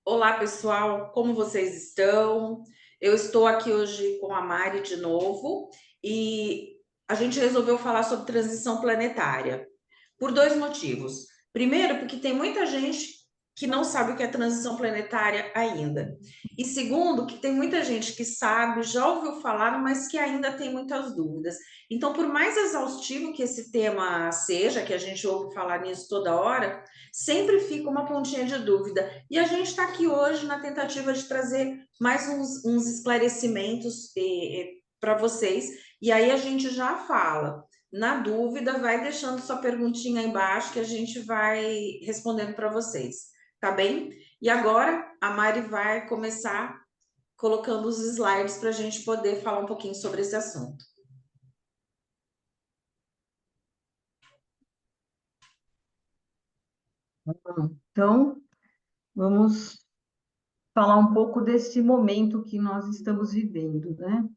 Olá, pessoal, como vocês estão? Eu estou aqui hoje com a Mari de novo e a gente resolveu falar sobre transição planetária por dois motivos. Primeiro, porque tem muita gente que não sabe o que é transição planetária ainda. E segundo, que tem muita gente que sabe, já ouviu falar, mas que ainda tem muitas dúvidas. Então, por mais exaustivo que esse tema seja, que a gente ouve falar nisso toda hora, sempre fica uma pontinha de dúvida. E a gente está aqui hoje na tentativa de trazer mais uns esclarecimentos para vocês. E aí a gente já fala. Na dúvida, vai deixando sua perguntinha aí embaixo que a gente vai respondendo para vocês, tá bem? E agora a Mari vai começar colocando os slides para a gente poder falar um pouquinho sobre esse assunto. Então, vamos falar um pouco desse momento que nós estamos vivendo, né?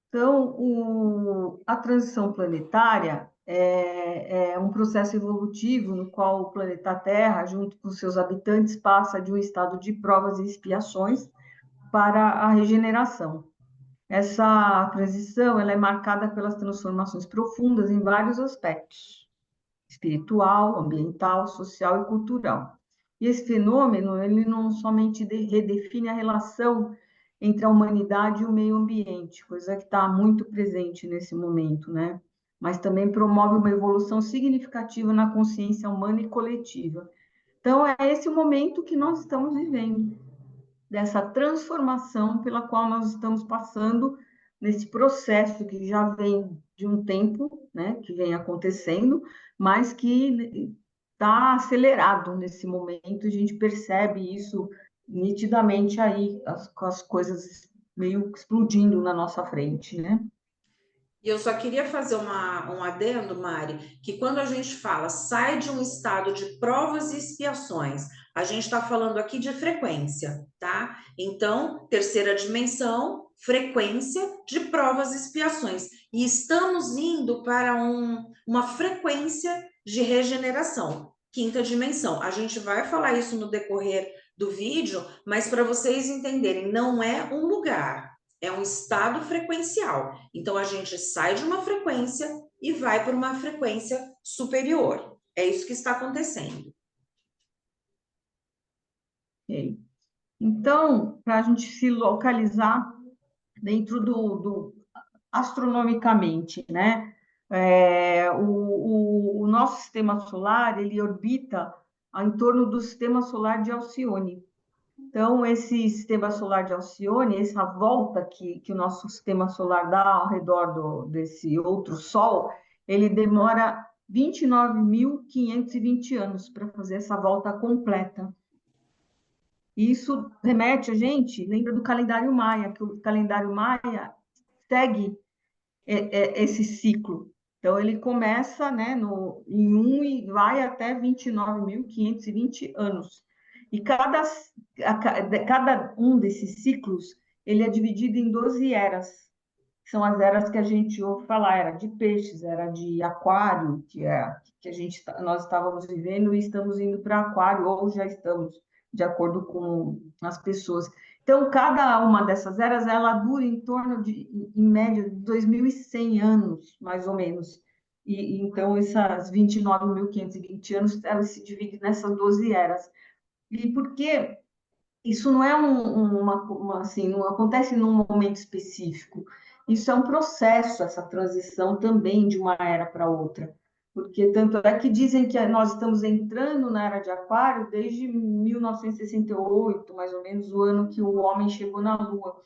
Então, a transição planetária é um processo evolutivo no qual o planeta Terra, junto com seus habitantes, passa de um estado de provas e expiações para a regeneração. Essa transição ela é marcada pelas transformações profundas em vários aspectos: espiritual, ambiental, social e cultural. E esse fenômeno, ele não somente redefine a relação entre a humanidade e o meio ambiente, coisa que está muito presente nesse momento, né? Mas também promove uma evolução significativa na consciência humana e coletiva. Então, é esse o momento que nós estamos vivendo, dessa transformação pela qual nós estamos passando nesse processo que já vem de um tempo, né, que vem acontecendo, mas que está acelerado nesse momento. A gente percebe isso nitidamente aí, as coisas meio explodindo na nossa frente, né? E eu só queria fazer um adendo, Mari, que quando a gente fala sai de um estado de provas e expiações, a gente está falando aqui de frequência, tá? Então, terceira dimensão, frequência de provas e expiações. E estamos indo para uma frequência de regeneração, quinta dimensão. A gente vai falar isso no decorrer do vídeo, mas para vocês entenderem, não é um lugar. É um estado frequencial. Então, a gente sai de uma frequência e vai para uma frequência superior. É isso que está acontecendo. Ok. Então, para a gente se localizar dentro do astronomicamente, né? O nosso sistema solar, ele orbita em torno do sistema solar de Alcione. Então, esse sistema solar de Alcione, essa volta que o nosso sistema solar dá ao redor desse outro Sol, ele demora 29.520 anos para fazer essa volta completa. E isso remete a gente, lembra do calendário maia, que o calendário maia segue esse ciclo. Então, ele começa, né, em um e vai até 29.520 anos. E cada um desses ciclos, ele é dividido em 12 eras. São as eras que a gente ouve falar, era de peixes, era de aquário, que nós estávamos vivendo e estamos indo para aquário, ou já estamos, de acordo com as pessoas. Então, cada uma dessas eras, ela dura em torno de, em média, 2.100 anos, mais ou menos. Então, essas 29.520 anos, elas se dividem nessas 12 eras. E por que isso não é assim, não acontece num momento específico. Isso é um processo, essa transição também de uma era para outra. Porque tanto é que dizem que nós estamos entrando na era de Aquário desde 1968, mais ou menos, o ano que o homem chegou na Lua.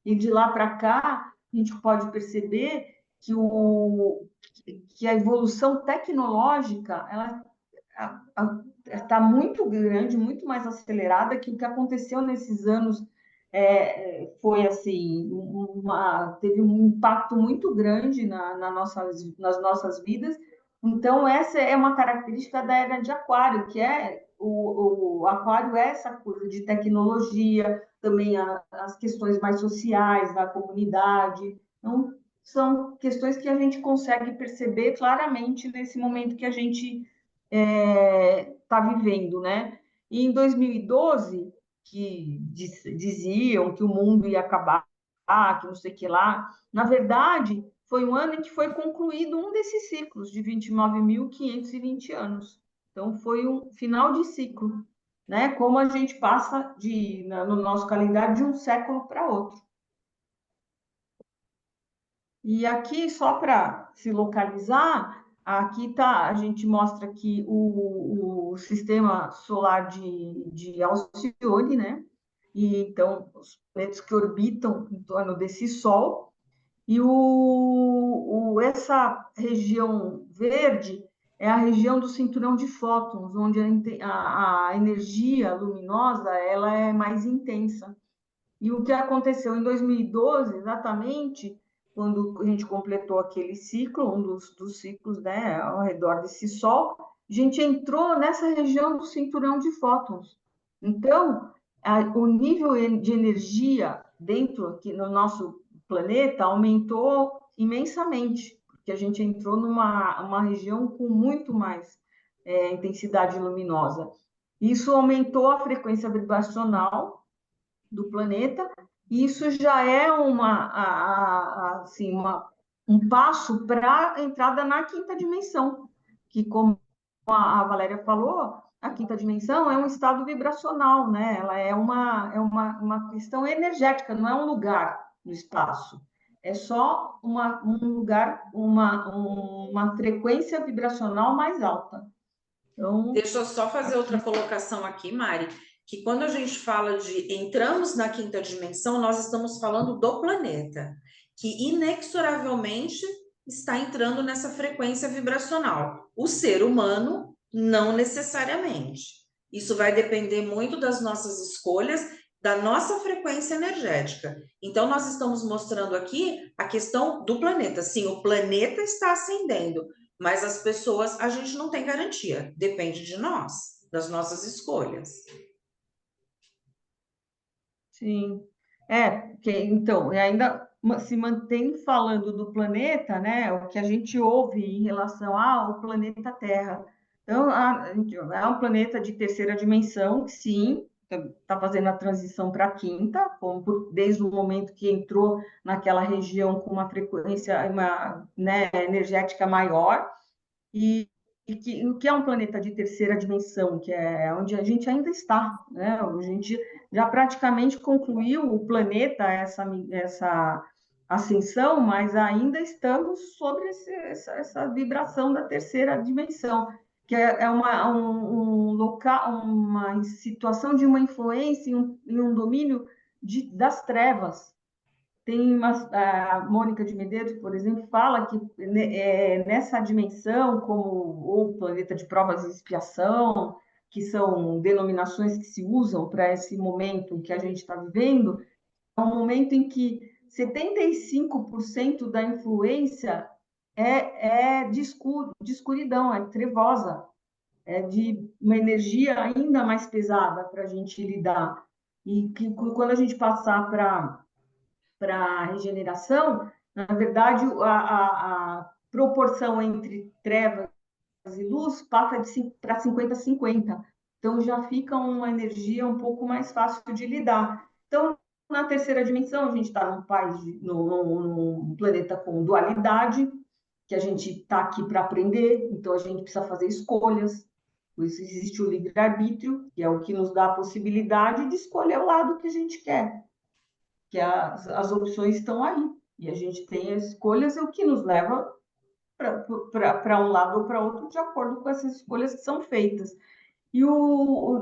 E de lá para cá, a gente pode perceber que, que a evolução tecnológica ela está muito grande, muito mais acelerada que o que aconteceu nesses anos. Foi assim, teve um impacto muito grande nas nossas vidas. Então, essa é uma característica da era de Aquário, que é o Aquário é essa coisa de tecnologia, também as questões mais sociais da comunidade. Então, são questões que a gente consegue perceber claramente nesse momento que a gente está vivendo, né? E em 2012, que diziam que o mundo ia acabar, que não sei o que lá, na verdade, foi um ano em que foi concluído um desses ciclos de 29.520 anos. Então, foi um final de ciclo, né? Como a gente passa no nosso calendário de um século para outro. E aqui, só para se localizar, aqui tá, a gente mostra aqui o sistema solar de Alcione, né? E então, os planetas que orbitam em torno desse Sol. E essa região verde é a região do cinturão de fótons, onde a energia luminosa ela é mais intensa. E o que aconteceu em 2012, exatamente, quando a gente completou aquele ciclo, um dos ciclos, né, ao redor desse Sol, a gente entrou nessa região do cinturão de fótons. Então, o nível de energia dentro aqui no nosso planeta aumentou imensamente, porque a gente entrou numa uma região com muito mais intensidade luminosa. Isso aumentou a frequência vibracional do planeta, e isso já é assim, um passo para a entrada na quinta dimensão, que, como a Valéria falou, a quinta dimensão é um estado vibracional, né? Ela uma questão energética, não é um lugar no espaço. É só um lugar, uma frequência vibracional mais alta. Então, Deixa eu só fazer outra aqui, colocação aqui, Mari, que quando a gente fala de entramos na quinta dimensão, nós estamos falando do planeta, que inexoravelmente está entrando nessa frequência vibracional. O ser humano, não necessariamente. Isso vai depender muito das nossas escolhas, da nossa frequência energética. Então, nós estamos mostrando aqui a questão do planeta. Sim, o planeta está ascendendo, mas as pessoas, a gente não tem garantia. Depende de nós, das nossas escolhas. sim. Então, e ainda se mantém falando do planeta, né? O que a gente ouve em relação ao planeta Terra. Então, é um planeta de terceira dimensão, que sim, está fazendo a transição para a quinta, desde o momento que entrou naquela região com uma frequência, né, energética maior. O que é um planeta de terceira dimensão, que é onde a gente ainda está, né? A gente já praticamente concluiu o planeta, essa ascensão, mas ainda estamos sobre essa vibração da terceira dimensão, que é um local, uma situação de uma influência em um domínio das trevas. A Mônica de Medeiros, por exemplo, fala que nessa dimensão, como o planeta de provas e expiação, que são denominações que se usam para esse momento que a gente está vivendo, é um momento em que 75% da influência de escuridão, é trevosa, é de uma energia ainda mais pesada para a gente lidar. E que quando a gente passar para a regeneração, na verdade, a proporção entre trevas e luz passa para 50-50. Então, já fica uma energia um pouco mais fácil de lidar. Então, na terceira dimensão, a gente está num planeta com dualidade, que a gente está aqui para aprender, então a gente precisa fazer escolhas. Por isso existe o livre-arbítrio, que é o que nos dá a possibilidade de escolher o lado que a gente quer, que as opções estão aí. E a gente tem as escolhas, é o que nos leva para um lado ou para outro, de acordo com essas escolhas que são feitas. E o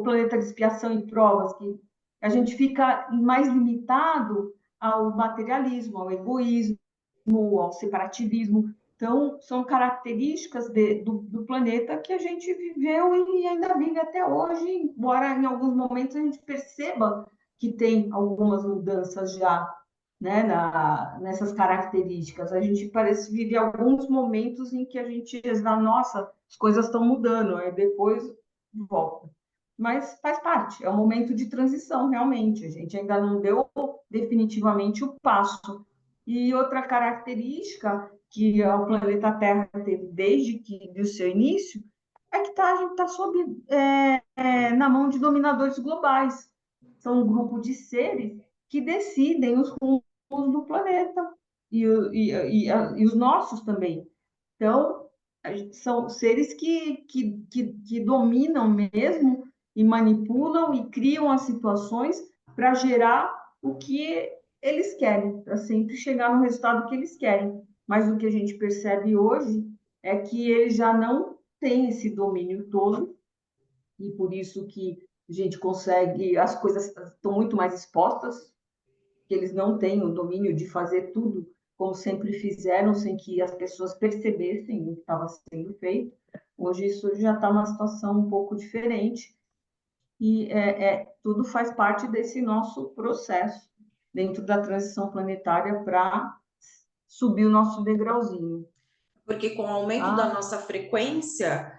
planeta de expiação e provas, que a gente fica mais limitado ao materialismo, ao egoísmo, ao separativismo. Então, são características do planeta que a gente viveu e ainda vive até hoje, embora em alguns momentos a gente perceba que tem algumas mudanças já, né, nessas características. A gente parece vive alguns momentos em que a gente diz, nossa, as coisas estão mudando, aí depois volta. Mas faz parte, é um momento de transição, realmente. A gente ainda não deu definitivamente o passo. E outra característica que o planeta Terra teve desde que do seu início é que a gente está na mão de dominadores globais. São um grupo de seres que decidem os rumos do planeta e os nossos também. Então, são seres que dominam mesmo e manipulam e criam as situações para gerar o que eles querem, para sempre chegar no resultado que eles querem. Mas o que a gente percebe hoje é que eles já não têm esse domínio todo, e por isso que a gente consegue, as coisas estão muito mais expostas, que eles não têm o domínio de fazer tudo como sempre fizeram, sem que as pessoas percebessem o que estava sendo feito. Hoje isso já está uma situação um pouco diferente e tudo faz parte desse nosso processo dentro da transição planetária para subir o nosso degrauzinho. Porque com o aumento da Tá? nossa frequência,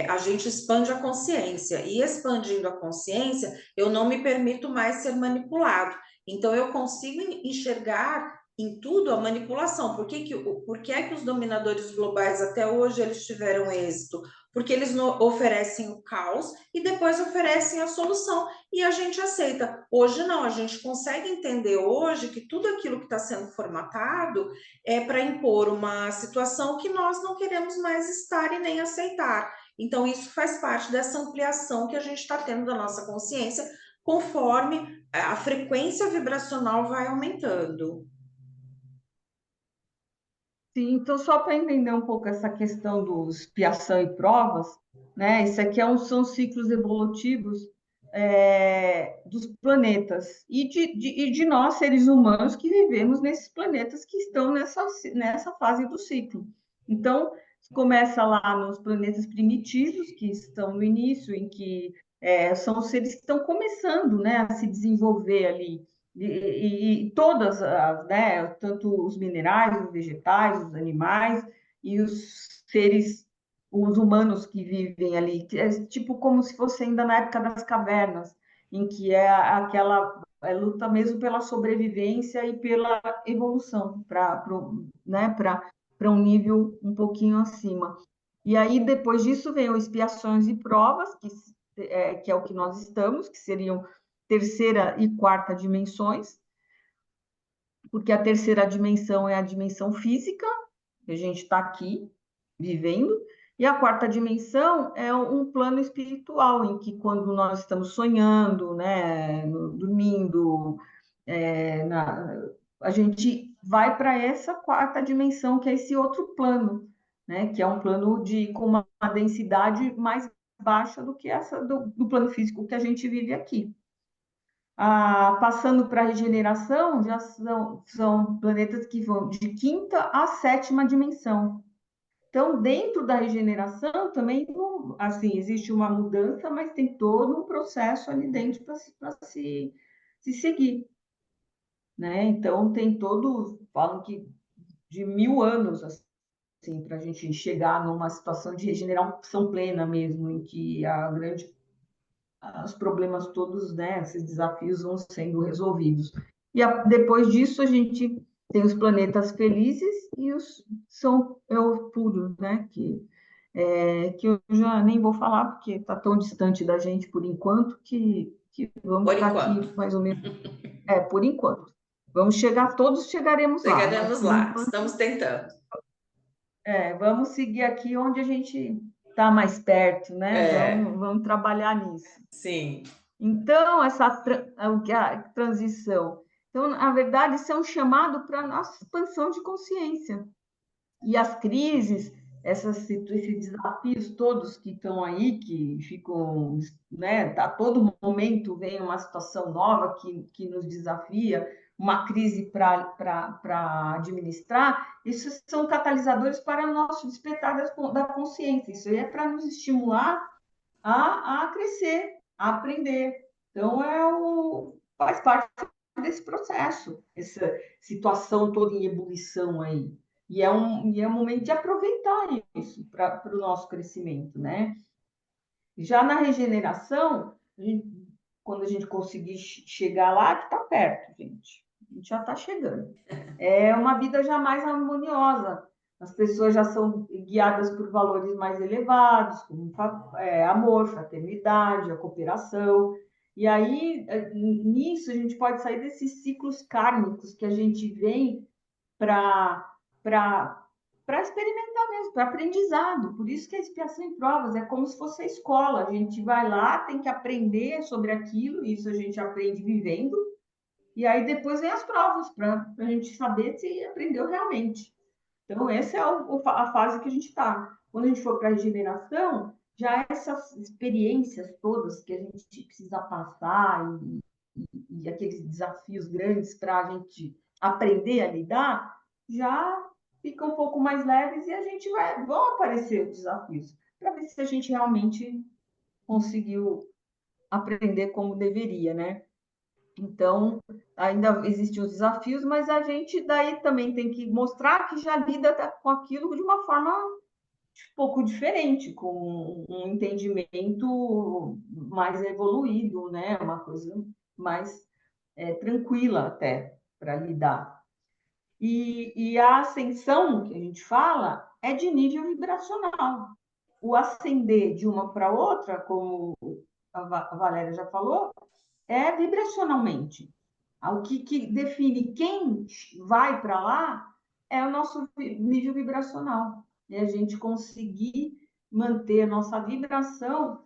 a gente expande a consciência, e expandindo a consciência, eu não me permito mais ser manipulado. Então, eu consigo enxergar em tudo a manipulação. Por que é que os dominadores globais até hoje eles tiveram êxito? Porque eles oferecem o caos e depois oferecem a solução. E a gente aceita. Hoje não, a gente consegue entender hoje que tudo aquilo que está sendo formatado é para impor uma situação que nós não queremos mais estar e nem aceitar. Então, isso faz parte dessa ampliação que a gente está tendo da nossa consciência, conforme a frequência vibracional vai aumentando. Sim, então, só para entender um pouco essa questão dos expiação e provas, né? Isso aqui são ciclos evolutivos dos planetas e de nós, seres humanos, que vivemos nesses planetas que estão nessa fase do ciclo. Então, começa lá nos planetas primitivos, que estão no início, em que são os seres que estão começando, né, a se desenvolver ali e todas as, né, tanto os minerais, os vegetais, os animais e os seres, os humanos que vivem ali, é tipo como se fosse ainda na época das cavernas, em que é aquela luta mesmo pela sobrevivência e pela evolução para né, para um nível um pouquinho acima. E aí depois disso vem os expiações e provas, que é o que nós estamos, que seriam terceira e quarta dimensões, porque a terceira dimensão é a dimensão física, que a gente está aqui vivendo, e a quarta dimensão é um plano espiritual, em que quando nós estamos sonhando, né, dormindo, a gente vai para essa quarta dimensão, que é esse outro plano, né, que é um plano com uma densidade mais baixa do que essa do plano físico que a gente vive aqui. Passando para a regeneração, já são planetas que vão de quinta a sétima dimensão. Então, dentro da regeneração, também, assim, existe uma mudança, mas tem todo um processo ali dentro para se seguir, né? Então, tem falam que de 1000 anos, assim, para a gente chegar numa situação de regeneração plena mesmo, em que os problemas todos, né, esses desafios vão sendo resolvidos. Depois disso, a gente tem os planetas felizes e são o puro, né, que eu já nem vou falar, porque está tão distante da gente por enquanto, que vamos Por ficar enquanto. aqui mais ou menos, por enquanto. Vamos chegar, todos chegaremos lá, mas Chegaremos por lá, enquanto, estamos tentando. vamos seguir aqui onde a gente está mais perto, né? É, Vamos trabalhar nisso. sim. Então, a transição. Então, na verdade, isso é um chamado para a nossa expansão de consciência. E as crises, esses desafios todos que estão aí, que ficam, né, a todo momento vem uma situação nova que nos desafia, uma crise para administrar, isso são catalisadores para o nosso despertar da consciência. Isso aí é para nos estimular a crescer, a aprender. Então, faz parte desse processo, essa situação toda em ebulição aí. E é um momento de aproveitar isso para o nosso crescimento, né? Já na regeneração, quando a gente conseguir chegar lá, que está perto, gente. A gente já está chegando. É uma vida já mais harmoniosa. as pessoas já são guiadas por valores mais elevados, como amor, fraternidade, a cooperação. E aí, nisso, a gente pode sair desses ciclos kármicos que a gente vem para para experimentar mesmo, para aprendizado. Por isso que a expiação em provas é como se fosse a escola. A gente vai lá, tem que aprender sobre aquilo, isso a gente aprende vivendo, e aí depois vem as provas, para a gente saber se aprendeu realmente. Então, essa é a fase que a gente está. Quando a gente for para a regeneração, já essas experiências todas que a gente precisa passar e aqueles desafios grandes para a gente aprender a lidar, já ficam um pouco mais leves e a gente vão aparecer os desafios para ver se a gente realmente conseguiu aprender como deveria, né? Então, ainda existem os desafios, mas a gente daí também tem que mostrar que já lida com aquilo de uma forma um pouco diferente, com um entendimento mais evoluído, né? Uma coisa mais tranquila até para lidar. E a ascensão que a gente fala é de nível vibracional. O ascender de uma para outra, como a Valéria já falou, é vibracionalmente. O que define quem vai para lá é o nosso nível vibracional. E a gente conseguir manter a nossa vibração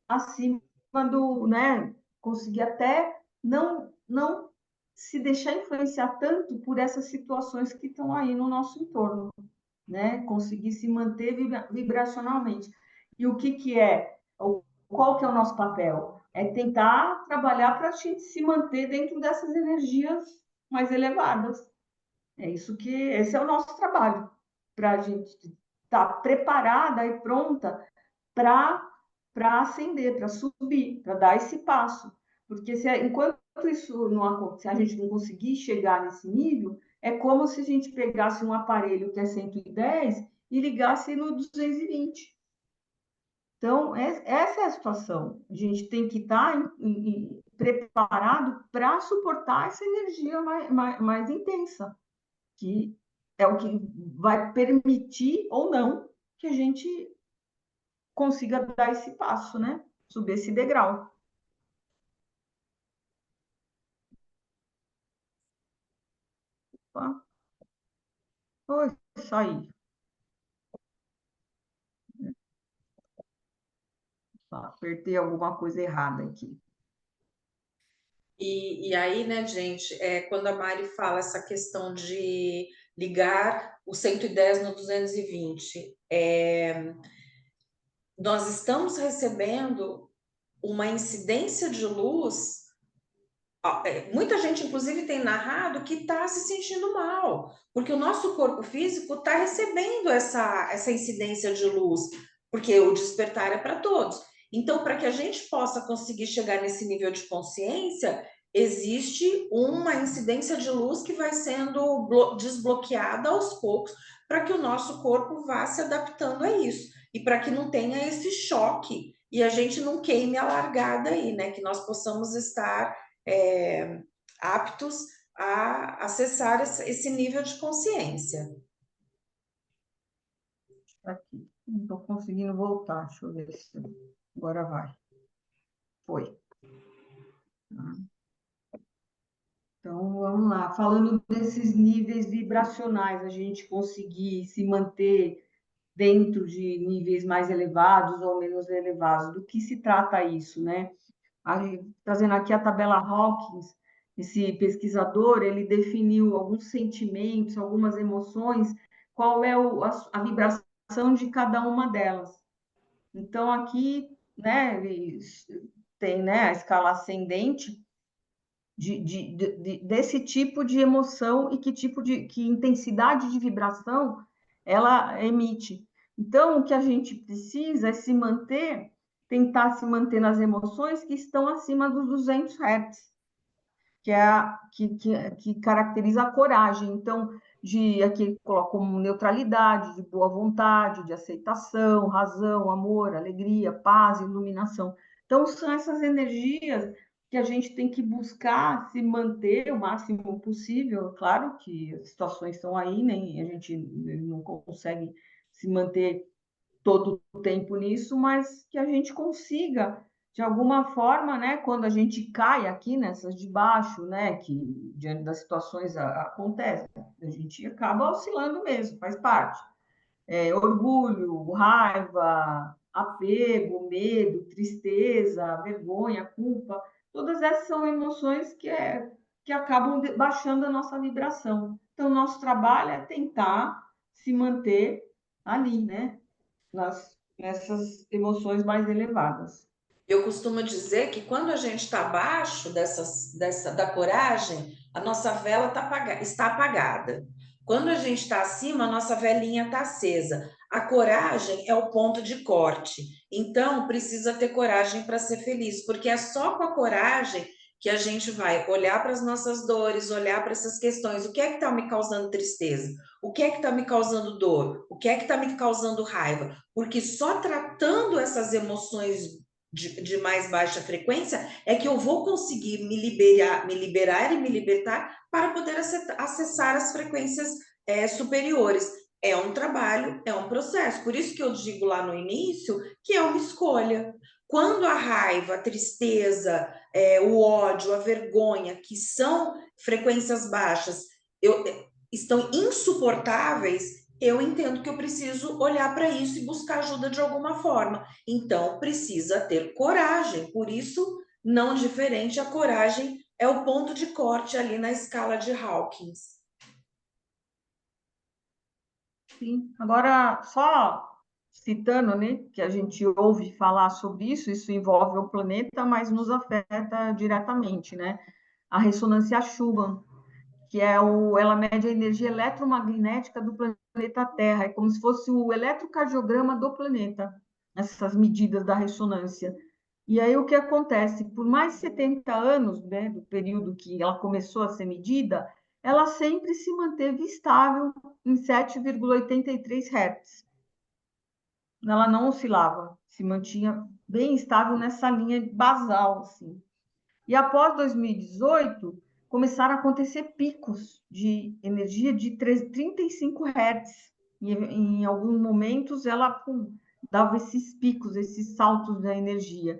acima do, né? Conseguir até não se deixar influenciar tanto por essas situações que estão aí no nosso entorno, né? Conseguir se manter vibracionalmente. E o que é? Qual que é o nosso papel? É tentar trabalhar para se manter dentro dessas energias mais elevadas. Esse é o nosso trabalho, para a gente estar preparada e pronta para ascender, para subir, para dar esse passo. Porque enquanto isso não, se a gente não conseguir chegar nesse nível, é como se a gente pegasse um aparelho que é 110 e ligasse no 220. Então, essa é a situação. A gente tem que estar preparado para suportar essa energia mais intensa, que é o que vai permitir ou não que a gente consiga dar esse passo, né? Subir esse degrau. Tá? Oi, saí. Tá, apertei alguma coisa errada aqui. E aí, né, gente, quando a Mari fala essa questão de ligar o 110 no 220, nós estamos recebendo uma incidência de luz. Muita gente, inclusive, tem narrado que está se sentindo mal, porque o nosso corpo físico está recebendo essa incidência de luz, porque o despertar é para todos. Então, para que a gente possa conseguir chegar nesse nível de consciência, existe uma incidência de luz que vai sendo desbloqueada aos poucos, para que o nosso corpo vá se adaptando a isso, e para que não tenha esse choque e a gente não queime a largada aí, né? Que nós possamos estar é, aptos a acessar esse nível de consciência. Aqui. Não estou conseguindo voltar. Deixa eu ver se agora vai. Foi. Então, vamos lá. Falando desses níveis vibracionais, a gente conseguir se manter dentro de níveis mais elevados ou menos elevados. Do que se trata isso, né? Trazendo aqui a tabela Hawkins, esse pesquisador, ele definiu alguns sentimentos, algumas emoções, qual é a vibração de cada uma delas. Então, aqui, né, tem, né, a escala ascendente desse tipo de emoção e que intensidade de vibração ela emite. Então, o que a gente precisa é tentar se manter nas emoções que estão acima dos 200 Hz, que caracteriza a coragem. Então, aqui coloca como neutralidade, de boa vontade, de aceitação, razão, amor, alegria, paz, iluminação. Então, são essas energias que a gente tem que buscar se manter o máximo possível. Claro que as situações estão aí, nem a gente não consegue se manter todo o tempo nisso, mas que a gente consiga, de alguma forma, né, quando a gente cai aqui nessas de baixo, né, que diante das situações acontece, a gente acaba oscilando mesmo, faz parte. Orgulho, raiva, apego, medo, tristeza, vergonha, culpa, todas essas são emoções que acabam baixando a nossa vibração. Então, nosso trabalho é tentar se manter ali, né? Nessas emoções mais elevadas. Eu costumo dizer que quando a gente está abaixo da coragem, a nossa vela está apagada. Quando a gente está acima, a nossa velinha está acesa. A coragem é o ponto de corte. Então, precisa ter coragem para ser feliz, porque é só com a coragem que a gente vai olhar para as nossas dores, olhar para essas questões. O que é que está me causando tristeza? O que é que está me causando dor? O que é que está me causando raiva? Porque só tratando essas emoções de mais baixa frequência, é que eu vou conseguir me liberar e me libertar para poder acessar as frequências superiores. É um trabalho, é um processo. Por isso que eu digo lá no início que é uma escolha. Quando a raiva, a tristeza, o ódio, a vergonha, que são frequências baixas, estão insuportáveis, eu entendo que eu preciso olhar para isso e buscar ajuda de alguma forma. Então, precisa ter coragem. Por isso, não diferente, a coragem é o ponto de corte ali na escala de Hawkins. Sim. Agora, só citando, né, que a gente ouve falar sobre isso, isso envolve o planeta, mas nos afeta diretamente, né? A ressonância Schumann, que ela mede a energia eletromagnética do planeta Terra, é como se fosse o eletrocardiograma do planeta, essas medidas da ressonância. E aí o que acontece? Por mais de 70 anos, né, do período que ela começou a ser medida, ela sempre se manteve estável em 7,83 Hz. Ela não oscilava, se mantinha bem estável nessa linha basal, assim. E após 2018, começaram a acontecer picos de energia de 35 Hz. E em alguns momentos ela dava esses picos, esses saltos da energia.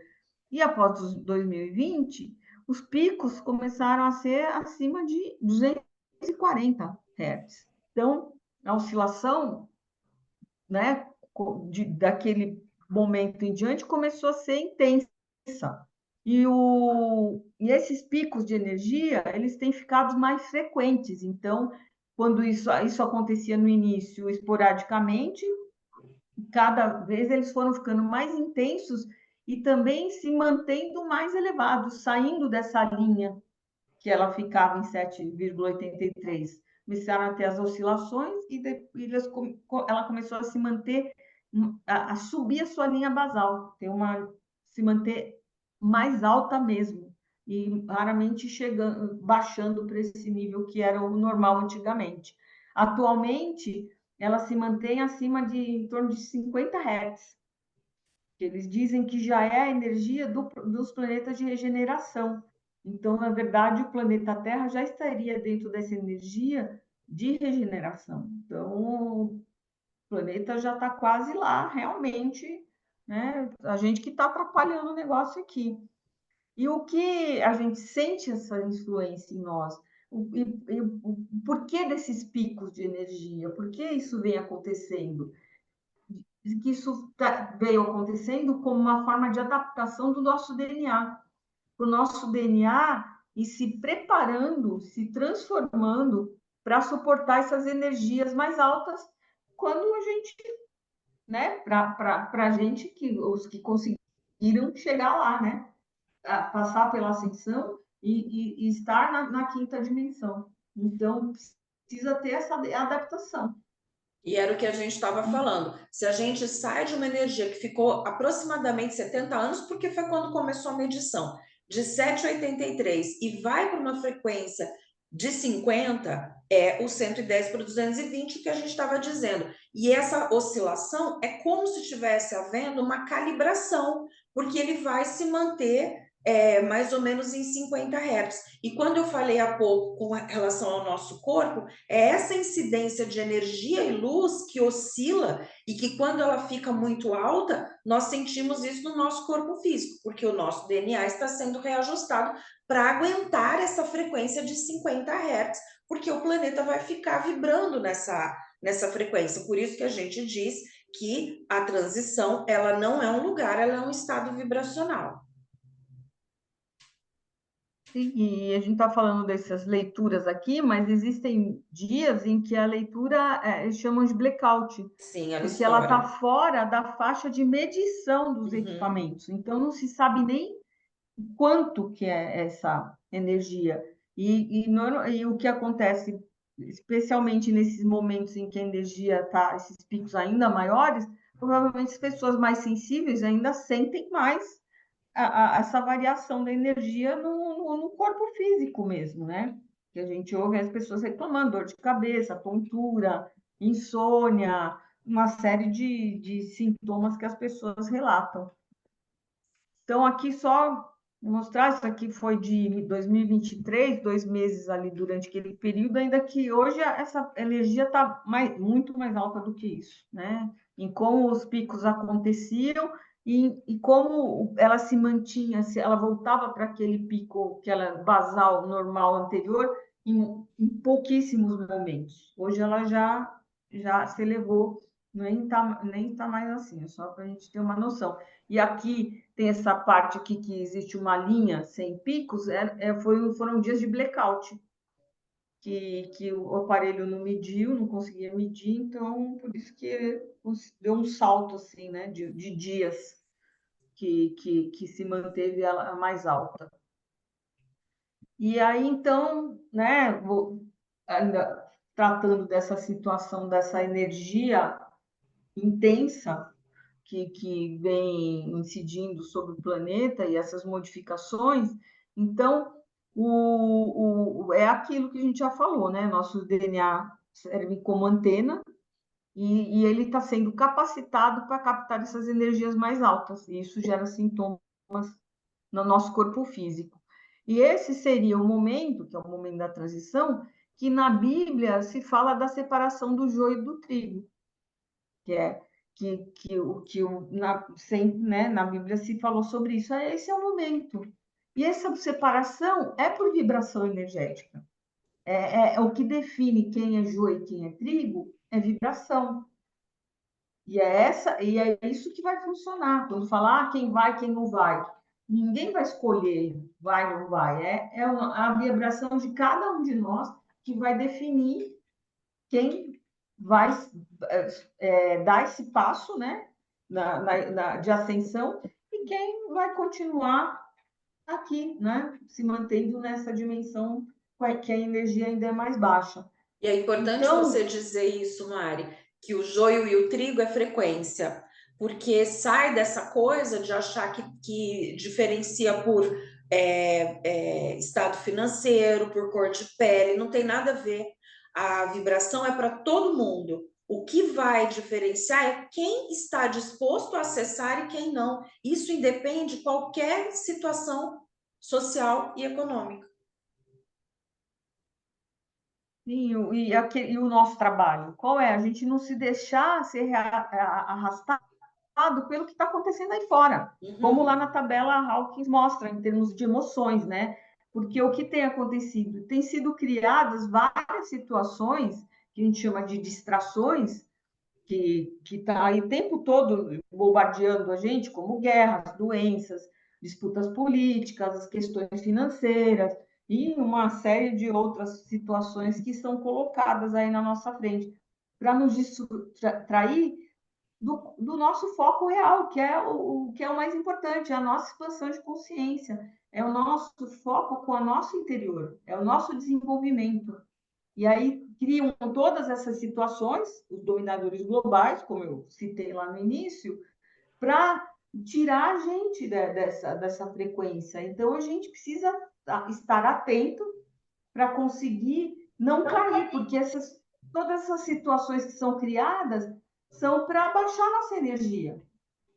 E após 2020, os picos começaram a ser acima de 240 Hz. Então, a oscilação, né, daquele momento em diante começou a ser intensa. E esses picos de energia, eles têm ficado mais frequentes. Então, quando isso acontecia no início esporadicamente, cada vez eles foram ficando mais intensos e também se mantendo mais elevados, saindo dessa linha que ela ficava em 7,83. Começaram a ter as oscilações e ela começou a se manter, a subir a sua linha basal, se manter mais alta mesmo, e raramente chegando, baixando para esse nível que era o normal antigamente. Atualmente, ela se mantém acima de em torno de 50 Hz, que eles dizem que já é a energia dos planetas de regeneração. Então, na verdade, o planeta Terra já estaria dentro dessa energia de regeneração. Então, o planeta já está quase lá, realmente, né? A gente que está atrapalhando o negócio aqui. E o que a gente sente essa influência em nós? O porquê desses picos de energia? Por que isso vem acontecendo? Que isso veio acontecendo como uma forma de adaptação do nosso DNA. O nosso DNA e se preparando, se transformando para suportar essas energias mais altas quando a gente, né, para a gente, os que conseguiram chegar lá, né, a passar pela ascensão e estar na quinta dimensão. Então, precisa ter essa adaptação. E era o que a gente estava falando. Se a gente sai de uma energia que ficou aproximadamente 70 anos, porque foi quando começou a medição, de 7,83 e vai para uma frequência de 50, é o 110 para 220 que a gente estava dizendo. E essa oscilação é como se estivesse havendo uma calibração, porque ele vai se manter mais ou menos em 50 Hz. E quando eu falei há pouco com relação ao nosso corpo, é essa incidência de energia e luz que oscila e que quando ela fica muito alta, nós sentimos isso no nosso corpo físico, porque o nosso DNA está sendo reajustado para aguentar essa frequência de 50 Hz, porque o planeta vai ficar vibrando nessa frequência. Por isso que a gente diz que a transição, ela não é um lugar, ela é um estado vibracional. E a gente está falando dessas leituras aqui, mas existem dias em que a leitura eles chamam de blackout, Sim, ela porque ela está estoura. fora da faixa de medição dos Uhum. equipamentos. Então, não se sabe nem quanto que é essa energia. E o que acontece, especialmente nesses momentos em que a energia está, esses picos ainda maiores, provavelmente as pessoas mais sensíveis ainda sentem mais essa variação da energia no corpo físico mesmo, né? Que a gente ouve as pessoas reclamando, dor de cabeça, tontura, insônia, uma série de sintomas que as pessoas relatam. Então, aqui só mostrar, isso aqui foi de 2023, 2 meses ali durante aquele período, ainda que hoje essa energia está muito mais alta do que isso, né? Em como os picos aconteciam e como ela se mantinha, se ela voltava para aquele pico, que ela basal normal anterior, em pouquíssimos momentos. Hoje ela já se elevou, nem tá mais assim, é só para a gente ter uma noção. E aqui tem essa parte aqui que existe uma linha sem picos, foram dias de blackout, que o aparelho não mediu, não conseguia medir, então por isso que deu um salto assim, né, de dias que se manteve a mais alta. E aí, então, né, ainda tratando dessa situação, dessa energia intensa, que vem incidindo sobre o planeta e essas modificações, então é aquilo que a gente já falou, né? Nosso DNA serve como antena e ele está sendo capacitado para captar essas energias mais altas, e isso gera sintomas no nosso corpo físico. E esse seria o momento, que é o momento da transição, que na Bíblia se fala da separação do joio do trigo, que é sempre, né, na Bíblia se falou sobre isso. Esse é o momento. E essa separação é por vibração energética. É o que define quem é joio e quem é trigo, é vibração. E é isso que vai funcionar. Quando falar quem vai, quem não vai. Ninguém vai escolher vai ou não vai. A vibração de cada um de nós que vai definir quem vai dar esse passo, né, de ascensão e quem vai continuar aqui, né, se mantendo nessa dimensão que a energia ainda é mais baixa. E é importante você Então, dizer isso, Mari, que o joio e o trigo é frequência, porque sai dessa coisa de achar que diferencia por estado financeiro, por cor de pele, não tem nada a ver. A vibração é para todo mundo. O que vai diferenciar é quem está disposto a acessar e quem não. Isso independe de qualquer situação social e econômica. sim, e o nosso trabalho, qual é? A gente não se deixar ser arrastado pelo que está acontecendo aí fora, como lá Uhum. na tabela Hawkins mostra, em termos de emoções, né? Porque o que tem acontecido? Tem sido criadas várias situações que a gente chama de distrações, que está aí o tempo todo bombardeando a gente, como guerras, doenças, disputas políticas, as questões financeiras e uma série de outras situações que são colocadas aí na nossa frente para nos distrair do nosso foco real, que é o mais importante, é a nossa expansão de consciência, é o nosso foco com o nosso interior, é o nosso desenvolvimento. E aí criam todas essas situações, os dominadores globais, como eu citei lá no início, para tirar a gente dessa frequência. Então a gente precisa estar atento para conseguir não cair, porque todas essas situações que são criadas são para baixar nossa energia,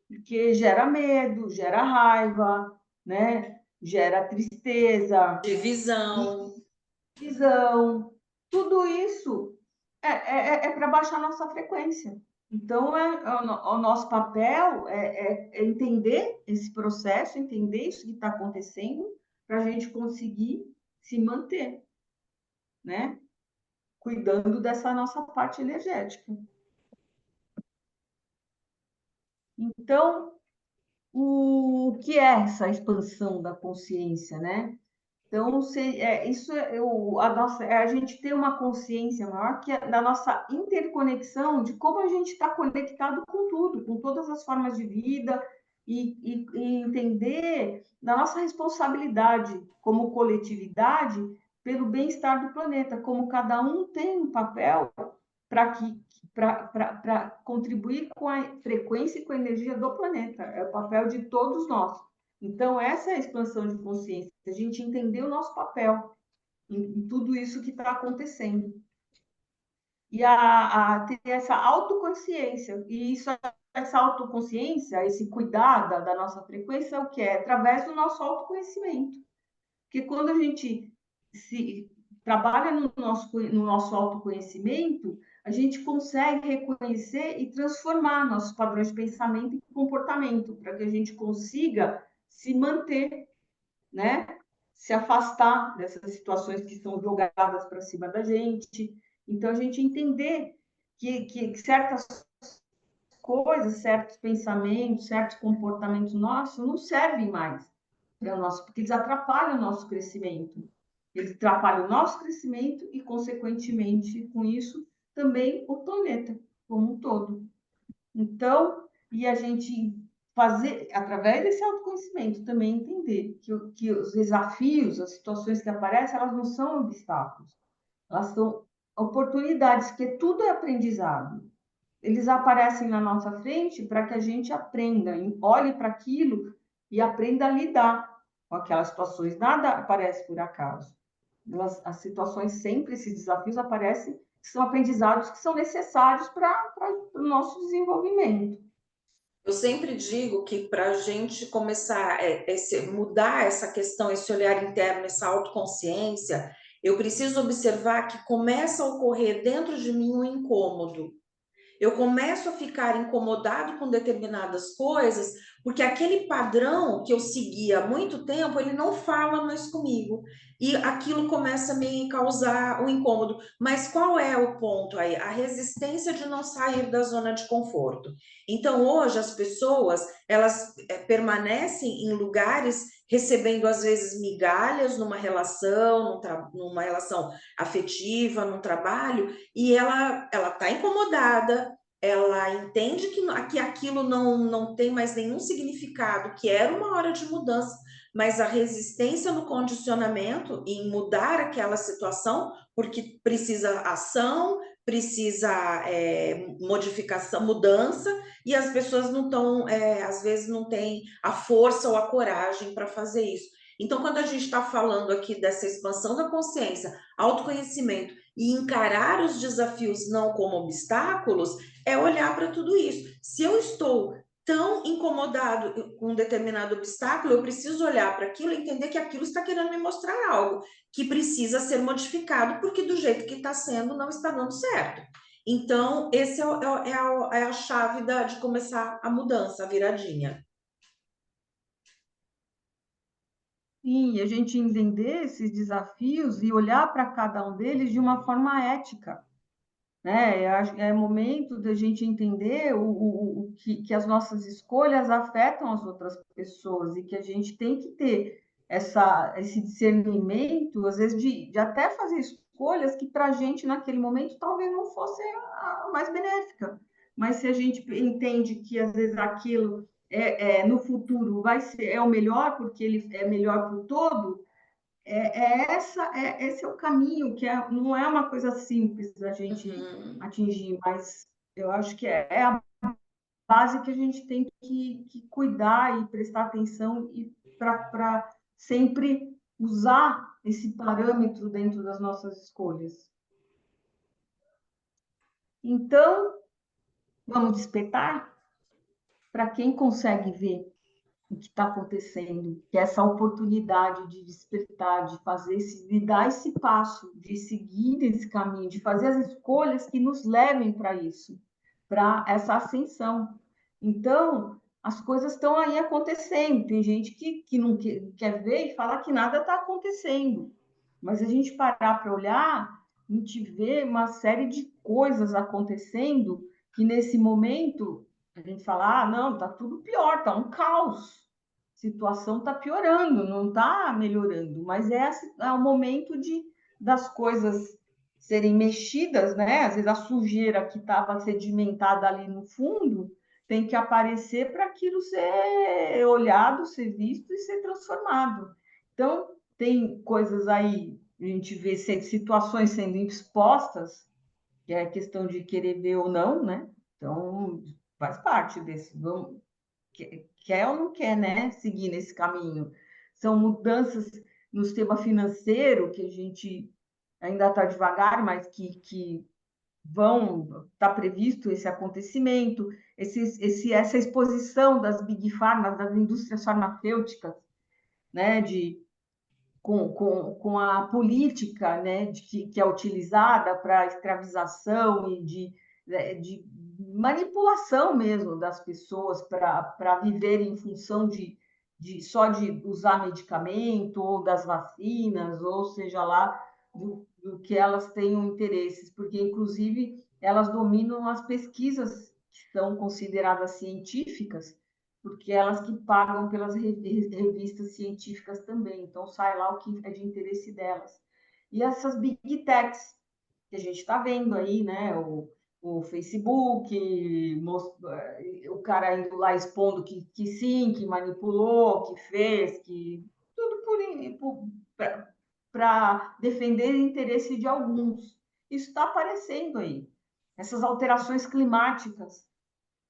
porque gera medo, gera raiva, né? gera tristeza, Divisão. visão, tudo isso é para baixar nossa frequência. Então, o nosso papel é entender esse processo, entender isso que está acontecendo, para a gente conseguir se manter, né? Cuidando dessa nossa parte energética. Então, o que é essa expansão da consciência, né? Então, a gente ter uma consciência maior da nossa interconexão, de como a gente está conectado com tudo, com todas as formas de vida, e entender da nossa responsabilidade como coletividade pelo bem-estar do planeta, como cada um tem um papel para contribuir com a frequência e com a energia do planeta. É o papel de todos nós. Então, essa é a expansão de consciência, a gente entender o nosso papel em tudo isso que está acontecendo. E ter essa autoconsciência, e essa autoconsciência, esse cuidar da nossa frequência, é o que é? Através do nosso autoconhecimento. Porque quando a gente se trabalha no nosso autoconhecimento, a gente consegue reconhecer e transformar nossos padrões de pensamento e comportamento, para que a gente consiga se manter, né? Se afastar dessas situações que são jogadas para cima da gente. Então, a gente entender que certas coisas, certos pensamentos, certos comportamentos nossos não servem mais para o nosso, porque eles atrapalham o nosso crescimento. Eles atrapalham o nosso crescimento e, consequentemente, com isso, também o planeta como um todo. Então, e a gente fazer, através desse autoconhecimento, também entender que os desafios, as situações que aparecem, elas não são obstáculos, elas são oportunidades, que tudo é aprendizado. Eles aparecem na nossa frente para que a gente aprenda, olhe para aquilo e aprenda a lidar com aquelas situações. Nada aparece por acaso. As situações sempre, esses desafios aparecem, que são aprendizados que são necessários para o nosso desenvolvimento. Eu sempre digo que para a gente começar mudar essa questão, esse olhar interno, essa autoconsciência, eu preciso observar que começa a ocorrer dentro de mim um incômodo. Eu começo a ficar incomodado com determinadas coisas, porque aquele padrão que eu seguia há muito tempo, ele não fala mais comigo. E aquilo começa a me causar um incômodo. Mas qual é o ponto aí? A resistência de não sair da zona de conforto. Então, hoje, as pessoas, elas permanecem em lugares recebendo, às vezes, migalhas numa relação, numa relação afetiva, num trabalho, e ela está incomodada, ela entende que aquilo não tem mais nenhum significado, que era uma hora de mudança, mas a resistência no condicionamento em mudar aquela situação, porque precisa ação, precisa modificação, mudança, e as pessoas não estão, às vezes não têm a força ou a coragem para fazer isso. Então, quando a gente está falando aqui dessa expansão da consciência, autoconhecimento e encarar os desafios não como obstáculos, é olhar para tudo isso. Se eu estou tão incomodado com um determinado obstáculo, eu preciso olhar para aquilo e entender que aquilo está querendo me mostrar algo que precisa ser modificado, porque do jeito que está sendo não está dando certo. Então, esse é a chave de começar a mudança, a viradinha. Sim, a gente entender esses desafios e olhar para cada um deles de uma forma ética, né? Eu acho que é momento da gente entender que as nossas escolhas afetam as outras pessoas e que a gente tem que ter esse discernimento, às vezes, de até fazer escolhas que para a gente, naquele momento, talvez não fosse a mais benéfica. Mas se a gente entende que, às vezes, aquilo no futuro é o melhor, porque ele é melhor para o todo, esse é o caminho, não é uma coisa simples da gente Uhum. atingir, mas eu acho que é a base que a gente tem que cuidar e prestar atenção e para sempre usar esse parâmetro dentro das nossas escolhas. Então, vamos despertar para quem consegue ver o que está acontecendo, que é essa oportunidade de despertar, de fazer de dar esse passo, de seguir esse caminho, de fazer as escolhas que nos levem para isso, para essa ascensão. Então, as coisas estão aí acontecendo. Tem gente que não quer ver e falar que nada está acontecendo. Mas a gente parar para olhar, a gente vê uma série de coisas acontecendo que nesse momento a gente fala, ah, não, tá tudo pior, tá um caos. A situação está piorando, não está melhorando, mas é o momento das coisas serem mexidas, né? Às vezes a sujeira que estava sedimentada ali no fundo tem que aparecer para aquilo ser olhado, ser visto e ser transformado. Então, tem coisas aí, a gente vê situações sendo expostas, que é questão de querer ver ou não, né? Então, faz parte desse. Quer ou não quer, né? Seguir nesse caminho. São mudanças no sistema financeiro que a gente ainda está devagar, mas que está previsto esse acontecimento, essa exposição das big pharma, das indústrias farmacêuticas, né, com a política, né, que é utilizada para a escravização e de manipulação mesmo das pessoas para viverem em função só de usar medicamento ou das vacinas, ou seja lá, do que elas tenham interesses, porque, inclusive, elas dominam as pesquisas que são consideradas científicas, porque elas que pagam pelas revistas científicas também, então sai lá o que é de interesse delas. E essas big techs que a gente está vendo aí, né? O Facebook, o cara indo lá expondo que sim, que manipulou, que fez, que tudo para defender o interesse de alguns. Isso está aparecendo aí. Essas alterações climáticas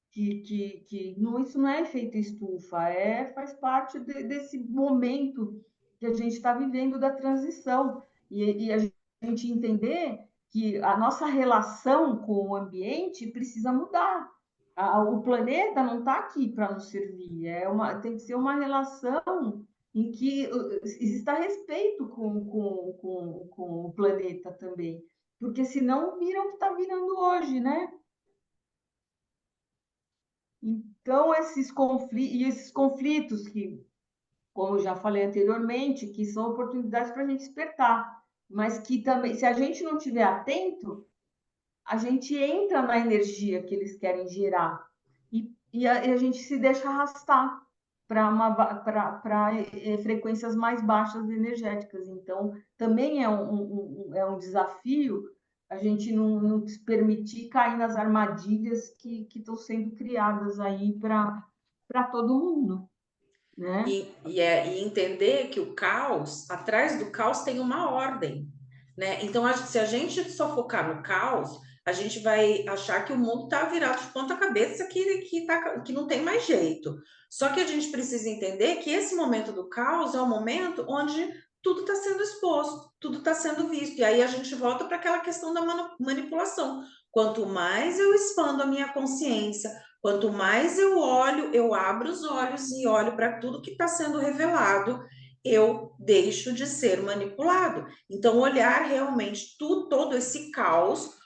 que não, isso não é efeito estufa, faz parte desse momento que a gente está vivendo da transição. E a gente entender que a nossa relação com o ambiente precisa mudar. O planeta não está aqui para nos servir, tem que ser uma relação em que exista respeito com o planeta também, porque senão vira o que está virando hoje, né? Então, esses conflitos que, como eu já falei anteriormente, que são oportunidades para a gente despertar, mas que também, se a gente não estiver atento, a gente entra na energia que eles querem gerar e a gente se deixa arrastar para frequências mais baixas energéticas. Então, também é um desafio a gente não se permitir cair nas armadilhas que estão sendo criadas aí para todo mundo, né? E entender que o caos, atrás do caos tem uma ordem, né? Então, se a gente só focar no caos, a gente vai achar que o mundo está virado de ponta cabeça, que não tem mais jeito. Só que a gente precisa entender que esse momento do caos é o momento onde tudo está sendo exposto, tudo está sendo visto. E aí a gente volta para aquela questão da manipulação. Quanto mais eu expando a minha consciência, quanto mais eu olho, eu abro os olhos e olho para tudo que está sendo revelado, eu deixo de ser manipulado. Então, olhar realmente todo esse caos,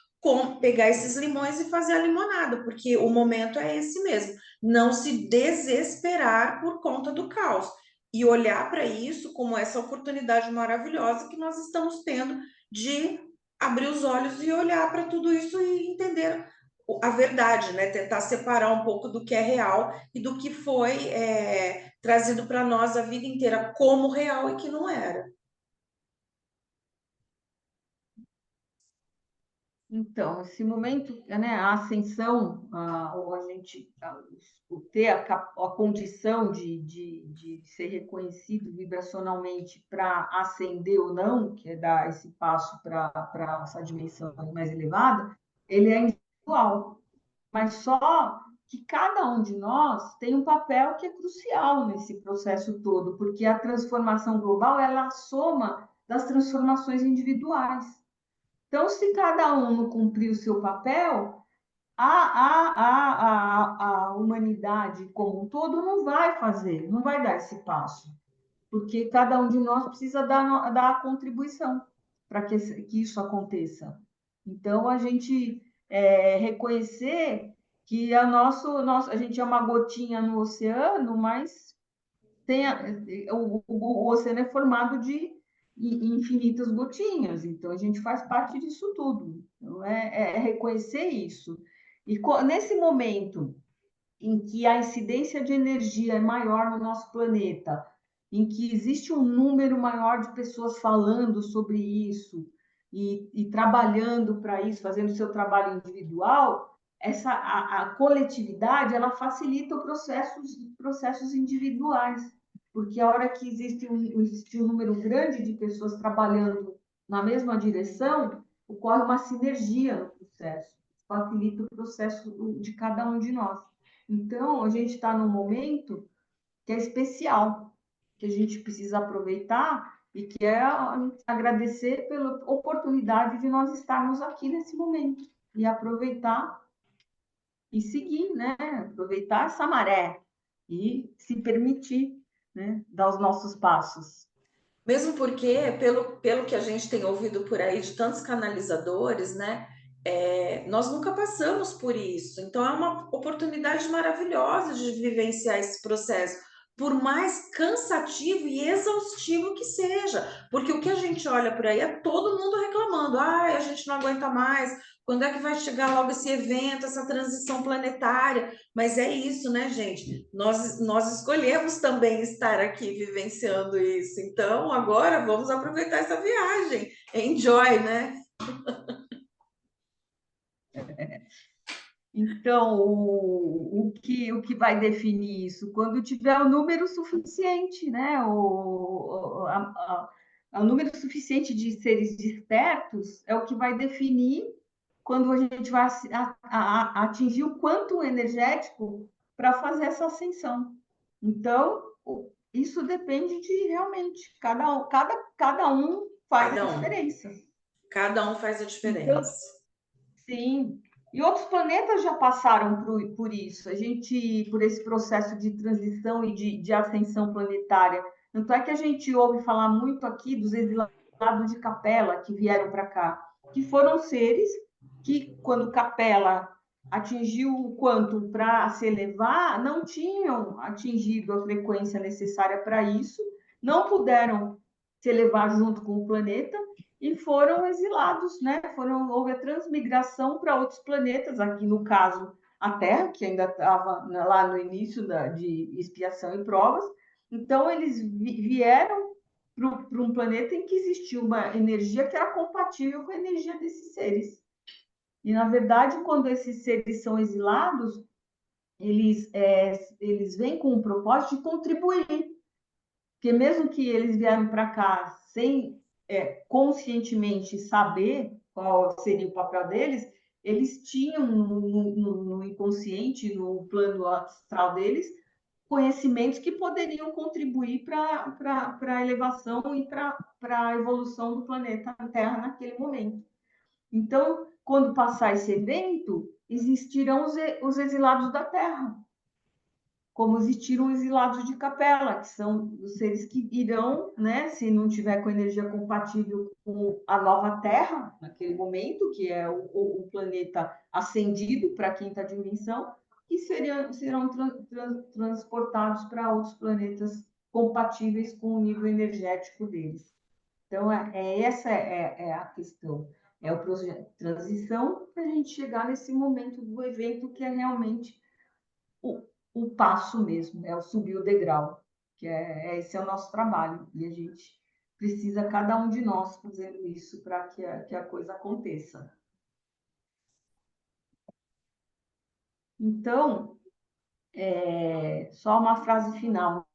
pegar esses limões e fazer a limonada, porque o momento é esse mesmo. Não se desesperar por conta do caos. E olhar para isso como essa oportunidade maravilhosa que nós estamos tendo de abrir os olhos e olhar para tudo isso e entender a verdade, né? Tentar separar um pouco do que é real e do que foi trazido para nós a vida inteira como real e que não era. Então, esse momento, né, a ascensão, ou a gente ter a condição de ser reconhecido vibracionalmente para ascender ou não, que é dar esse passo para essa dimensão mais elevada, ele é individual, mas só que cada um de nós tem um papel que é crucial nesse processo todo, porque a transformação global ela é a soma das transformações individuais. Então, se cada um não cumprir o seu papel, o humanidade como um todo não vai fazer, não vai dar esse passo, porque cada um de nós precisa dar a contribuição para que isso aconteça. Então, a gente reconhecer que a gente é uma gotinha no oceano, mas o oceano é formado de infinitas gotinhas, então a gente faz parte disso tudo. Então, é reconhecer isso. E nesse momento em que a incidência de energia é maior no nosso planeta, em que existe um número maior de pessoas falando sobre isso e trabalhando para isso, fazendo o seu trabalho individual, a coletividade ela facilita processos individuais, porque a hora que existe um número grande de pessoas trabalhando na mesma direção, ocorre uma sinergia no processo, facilita o processo de cada um de nós. Então, a gente está num momento que é especial, que a gente precisa aproveitar e que é agradecer pela oportunidade de nós estarmos aqui nesse momento e aproveitar e seguir, né? Aproveitar essa maré e se permitir, né? Dar os nossos passos. Mesmo porque, pelo que a gente tem ouvido por aí de tantos canalizadores, né? Nós nunca passamos por isso. Então, é uma oportunidade maravilhosa de vivenciar esse processo, por mais cansativo e exaustivo que seja. Porque o que a gente olha por aí é todo mundo reclamando: ai, a gente não aguenta mais, quando é que vai chegar logo esse evento, essa transição planetária? Mas é isso, né, gente? Nós escolhemos também estar aqui vivenciando isso. Então, agora vamos aproveitar essa viagem. Enjoy, né? Então, o que vai definir isso? Quando tiver o número suficiente, né? O número suficiente de seres despertos é o que vai definir quando a gente vai atingir o quanto energético para fazer essa ascensão. Então, isso depende de realmente, cada um faz a Cada um. diferença. Cada um faz a Então, diferença. sim. E outros planetas já passaram por isso, por esse processo de transição e de ascensão planetária. Tanto é que a gente ouve falar muito aqui dos exilados de Capela que vieram para cá, que foram seres que, quando Capela atingiu o quanto para se elevar, não tinham atingido a frequência necessária para isso, não puderam se elevar junto com o planeta e foram exilados, né? Houve a transmigração para outros planetas, aqui no caso a Terra, que ainda estava lá no início de expiação e provas. Então, eles vieram para um planeta em que existia uma energia que era compatível com a energia desses seres. E, na verdade, quando esses seres são exilados, eles vêm com o propósito de contribuir, porque mesmo que eles vieram para cá sem conscientemente saber qual seria o papel deles, eles tinham no inconsciente, no plano astral deles, conhecimentos que poderiam contribuir para a elevação e para a evolução do planeta Terra naquele momento. Então, quando passar esse evento, existirão os exilados da Terra, como existiram exilados de Capela, que são os seres que irão, né, se não tiver com energia compatível com a nova Terra, naquele momento, que é o planeta ascendido para a quinta dimensão, e serão transportados para outros planetas compatíveis com o nível energético deles. Então, essa é a questão. É o processo de transição para a gente chegar nesse momento do evento que é realmente o, o passo mesmo, é o subir o degrau, que esse é o nosso trabalho, e a gente precisa, cada um de nós, fazendo isso para que a coisa aconteça. Então, só uma frase final,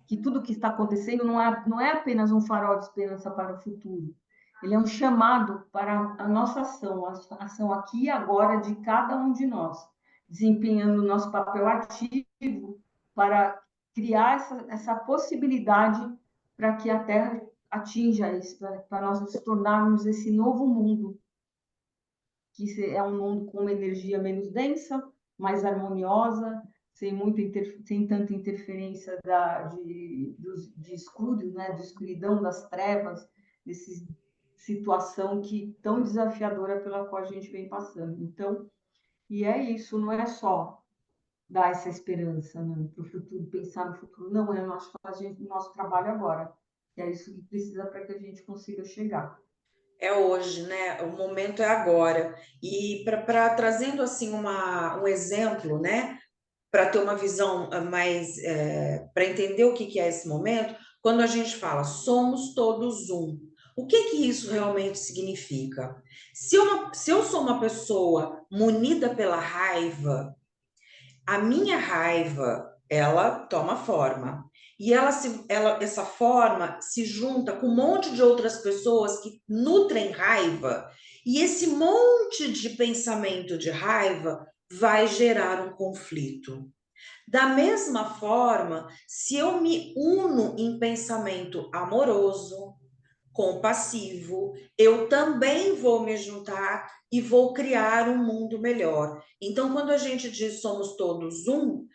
que tudo que está acontecendo não é apenas um farol de esperança para o futuro, ele é um chamado para a nossa ação, a ação aqui e agora de cada um de nós, desempenhando o nosso papel ativo para criar essa possibilidade para que a Terra atinja isso, para nós nos tornarmos esse novo mundo, que é um mundo com uma energia menos densa, mais harmoniosa, sem tanta interferência de escuros, né, de escuridão, das trevas, dessa situação que tão desafiadora pela qual a gente vem passando. Então, e é isso, não é só dar essa esperança, né, para o futuro, pensar no futuro, não é o nosso trabalho agora. E é isso que precisa para que a gente consiga chegar. É hoje, né? O momento é agora. E para trazendo assim um exemplo, né? Para ter uma visão mais, para entender o que que é esse momento, quando a gente fala somos todos um, o que que isso realmente significa? Se eu sou uma pessoa munida pela raiva, a minha raiva, ela toma forma. E essa forma se junta com um monte de outras pessoas que nutrem raiva, e esse monte de pensamento de raiva vai gerar um conflito. Da mesma forma, se eu me uno em pensamento amoroso, compassivo, eu também vou me juntar e vou criar um mundo melhor. Então, quando a gente diz somos todos um,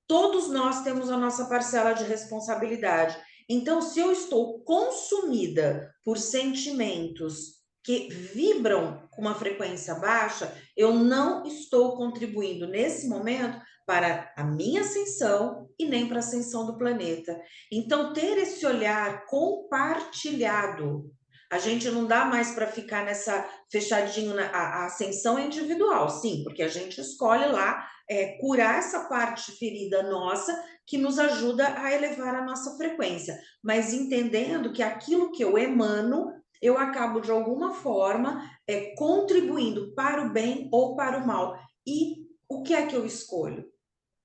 todos nós temos a nossa parcela de responsabilidade. Então, se eu estou consumida por sentimentos que vibram com uma frequência baixa, eu não estou contribuindo nesse momento para a minha ascensão e nem para a ascensão do planeta. Então, ter esse olhar compartilhado, a gente não dá mais para ficar nessa fechadinho a ascensão é individual, sim, porque a gente escolhe lá curar essa parte ferida nossa que nos ajuda a elevar a nossa frequência, mas entendendo que aquilo que eu emano, eu acabo de alguma forma contribuindo para o bem ou para o mal. E o que é que eu escolho?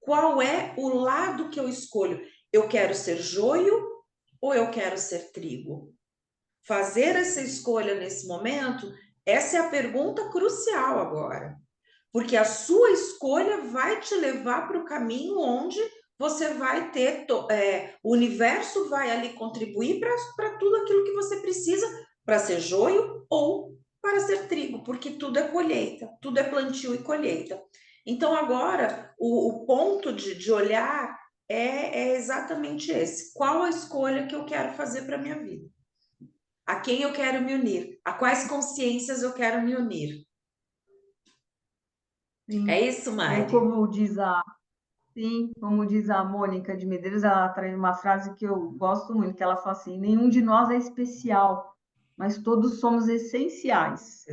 Qual é o lado que eu escolho? Eu quero ser joio ou eu quero ser trigo? Fazer essa escolha nesse momento, essa é a pergunta crucial agora. Porque a sua escolha vai te levar para o caminho onde você vai ter, o universo vai ali contribuir para tudo aquilo que você precisa para ser joio ou para ser trigo, porque tudo é colheita, tudo é plantio e colheita. Então, agora, o ponto de olhar é exatamente esse. Qual a escolha que eu quero fazer para a minha vida? A quem eu quero me unir? A quais consciências eu quero me unir? É Sim. isso, É Mari? como diz a Mônica de Medeiros, ela traz uma frase que eu gosto muito, que ela fala assim: nenhum de nós é especial, mas todos somos essenciais.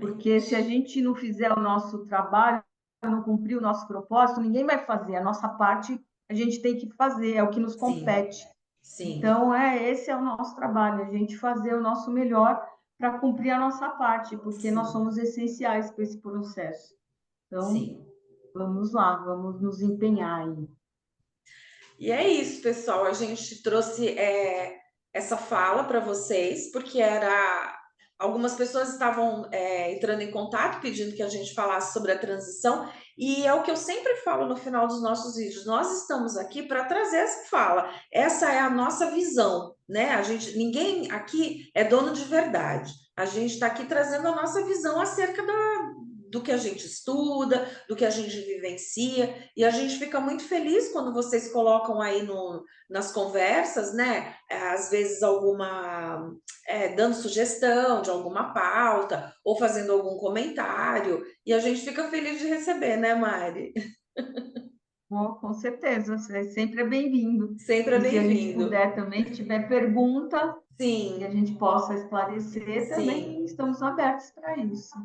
Porque se a Exatamente. gente não fizer o nosso trabalho, não cumprir o nosso propósito, ninguém vai fazer. A nossa parte a gente tem que fazer, é o que nos Sim, compete. sim, Então, esse é o nosso trabalho, a gente fazer o nosso melhor para cumprir a nossa parte, porque nós sim, somos essenciais para esse processo. Então, sim. vamos lá, vamos nos empenhar aí. E é isso, pessoal. A gente trouxe essa fala para vocês, porque era. Algumas pessoas estavam entrando em contato pedindo que a gente falasse sobre a transição, e é o que eu sempre falo no final dos nossos vídeos. Nós estamos aqui para trazer essa fala. Essa é a nossa visão, né? Ninguém aqui é dono de verdade. A gente está aqui trazendo a nossa visão acerca do que a gente estuda, do que a gente vivencia, e a gente fica muito feliz quando vocês colocam aí nas conversas, né? Às vezes dando sugestão de alguma pauta ou fazendo algum comentário, e a gente fica feliz de receber, né, Mari? Bom, com certeza, você sempre é bem-vindo. Sempre é E se a gente bem-vindo. puder também, tiver pergunta e a Sim, gente possa esclarecer, sim. também estamos abertos para isso.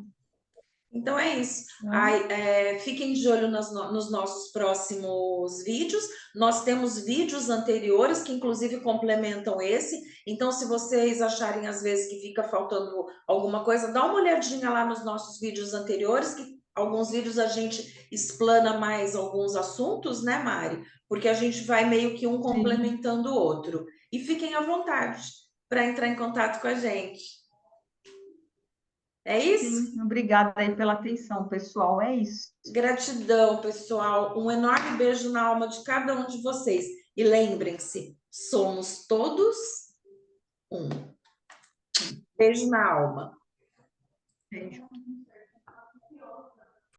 Então é isso. Então, Ai, fiquem de olho nos nossos próximos vídeos. Nós temos vídeos anteriores que, inclusive, complementam esse. Então, se vocês acharem às vezes que fica faltando alguma coisa, dá uma olhadinha lá nos nossos vídeos anteriores, que alguns vídeos a gente explana mais alguns assuntos, né, Mari? Porque a gente vai meio que um sim, complementando o outro. E fiquem à vontade para entrar em contato com a gente. É isso? sim, obrigada aí pela atenção, pessoal. É isso. Gratidão, pessoal. Um enorme beijo na alma de cada um de vocês. E lembrem-se, somos todos um. Beijo na alma. Beijo.